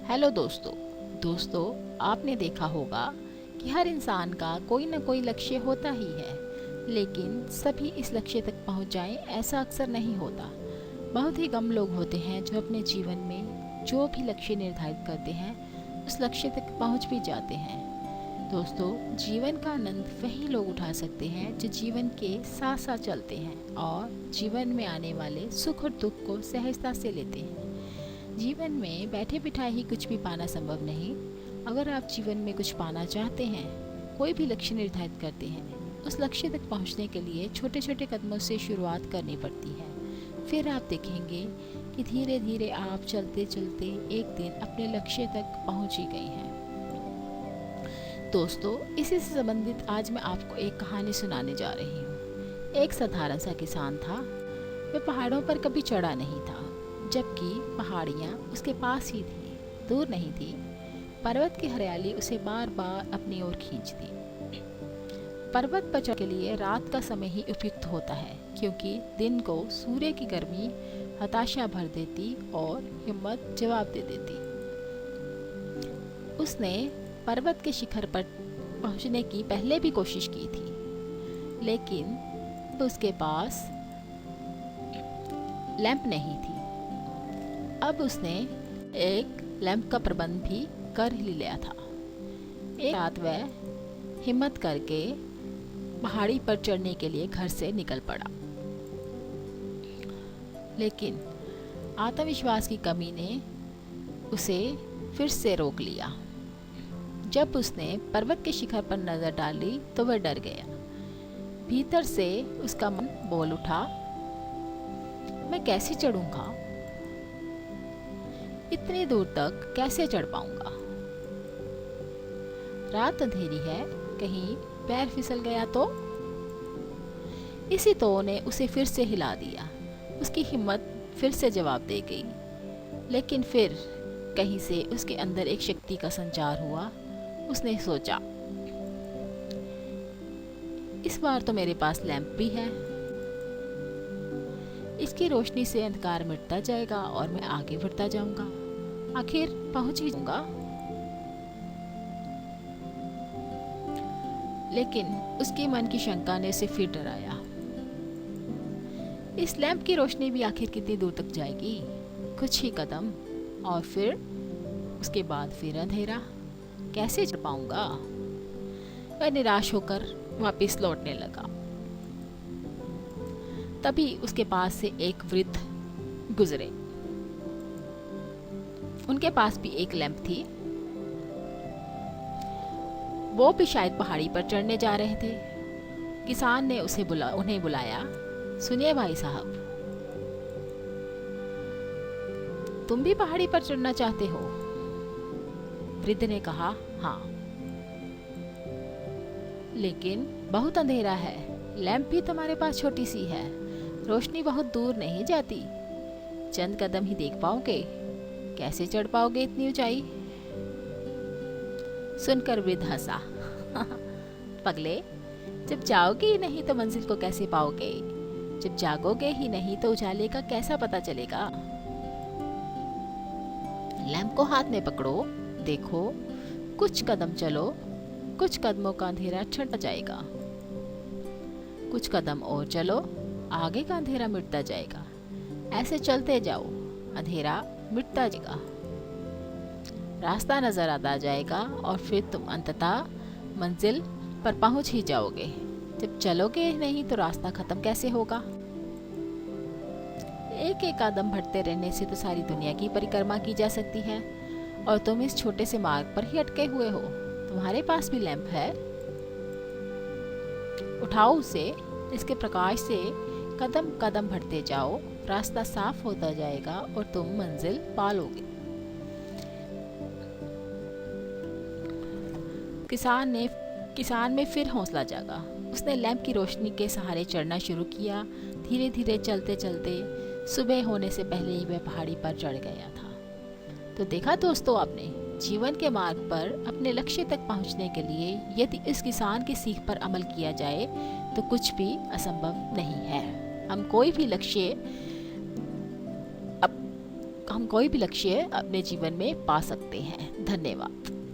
Hello दोस्तों आपने देखा होगा कि हर इंसान का कोई ना कोई लक्ष्य होता ही है, लेकिन सभी इस लक्ष्य तक पहुंच जाएं ऐसा अक्सर नहीं होता। बहुत ही कम लोग होते हैं जो अपने जीवन में जो भी लक्ष्य निर्धारित करते हैं उस लक्ष्य तक पहुंच भी जाते हैं। दोस्तों, जीवन का आनंद वही लोग उठा सकते हैं जो जीवन के साथ साथ चलते हैं और जीवन में आने वाले सुख और दुख को सहजता से लेते हैं। जीवन में बैठे बिठाए ही कुछ भी पाना संभव नहीं। अगर आप जीवन में कुछ पाना चाहते हैं, कोई भी लक्ष्य निर्धारित करते हैं, उस लक्ष्य तक पहुंचने के लिए छोटे छोटे कदमों से शुरुआत करनी पड़ती है। फिर आप देखेंगे कि धीरे धीरे आप चलते चलते एक दिन अपने लक्ष्य तक पहुंच ही गए हैं। दोस्तों, इसी से संबंधित आज मैं आपको एक कहानी सुनाने जा रही हूँ। एक साधारण सा किसान था। वह पहाड़ों पर कभी चढ़ा नहीं था, जबकि पहाड़ियाँ उसके पास ही थी, दूर नहीं थी। पर्वत की हरियाली उसे बार बार अपनी ओर खींचती। पर्वत पर चढ़ने के लिए रात का समय ही उपयुक्त होता है, क्योंकि दिन को सूर्य की गर्मी हताशा भर देती और हिम्मत जवाब दे देती। उसने पर्वत के शिखर पर पहुंचने की पहले भी कोशिश की थी, लेकिन उसके पास लैंप नहीं थी। अब उसने एक लैंप का प्रबंध भी कर ही लिया था। एक रात वह हिम्मत करके पहाड़ी पर चढ़ने के लिए घर से निकल पड़ा, लेकिन आत्मविश्वास की कमी ने उसे फिर से रोक लिया। जब उसने पर्वत के शिखर पर नजर डाली तो वह डर गया। भीतर से उसका मन बोल उठा, मैं कैसे चढ़ूंगा? इतनी दूर तक कैसे चढ़ पाऊंगा? रात अंधेरी है, कहीं पैर फिसल गया तो? इसी तो ने उसे फिर से हिला दिया। उसकी हिम्मत फिर से जवाब दे गई, लेकिन फिर कहीं से उसके अंदर एक शक्ति का संचार हुआ। उसने सोचा, इस बार तो मेरे पास लैंप भी है। इसकी रोशनी से अंधकार मिटता जाएगा और मैं आगे बढ़ता जाऊंगा, आखिर पहुंच ही जाऊंगा। लेकिन उसके मन की शंका ने उसे फिर डराया। इस लैंप की रोशनी भी आखिर कितनी दूर तक जाएगी? कुछ ही कदम और फिर उसके बाद फिर अंधेरा। कैसे चढ़ पाऊंगा? वह निराश होकर वापस लौटने लगा। तभी उसके पास से एक वृद्ध गुजरे। उनके पास भी एक लैंप थी। वो भी शायद पहाड़ी पर चढ़ने जा रहे थे। किसान ने उन्हें बुलाया। सुनिए भाई साहब, तुम भी पहाड़ी पर चढ़ना चाहते हो? वृद्ध ने कहा, हाँ, लेकिन बहुत अंधेरा है। लैंप भी तुम्हारे पास छोटी सी है, रोशनी बहुत दूर नहीं जाती। चंद कदम ही देख पाओगे, कैसे चढ़ पाओगे इतनी ऊंचाई? सुनकर वृद्ध हंसा। पगले, जब जाओगे ही नहीं तो मंजिल को कैसे पाओगे? जब जागोगे ही नहीं तो उजाले का कैसा पता चलेगा? लैंप को हाथ में पकड़ो, देखो, कुछ कदम चलो, कुछ कदमों का अंधेरा छंट जाएगा। कुछ कदम और चलो, आगे का अंधेरा मिटता जाएगा। ऐसे चलते जाओ, अंधेरा मिटता जाएगा, रास्ता नजर आता जाएगा और फिर तुम अंततः मंजिल पर पहुंच ही जाओगे। जब चलोगे नहीं तो रास्ता खत्म कैसे होगा? एक एक कदम बढ़ते रहने से तो सारी दुनिया की परिक्रमा की जा सकती है, और तुम इस छोटे से मार्ग पर ही अटके हुए हो। तुम्हारे पास भी लैंप है, उठाओ उसे। इसके प्रकाश से कदम कदम बढ़ते जाओ, रास्ता साफ होता जाएगा और तुम मंजिल पा लोगे। किसान में फिर हौसला जागा। उसने लैंप की रोशनी के सहारे चढ़ना शुरू किया। धीरे धीरे चलते चलते सुबह होने से पहले ही वह पहाड़ी पर चढ़ गया था। तो देखा दोस्तों आपने, जीवन के मार्ग पर अपने लक्ष्य तक पहुंचने के लिए यदि इस किसान की सीख पर अमल किया जाए तो कुछ भी असंभव नहीं है। हम हम कोई भी लक्ष्य अपने जीवन में पा सकते हैं। धन्यवाद।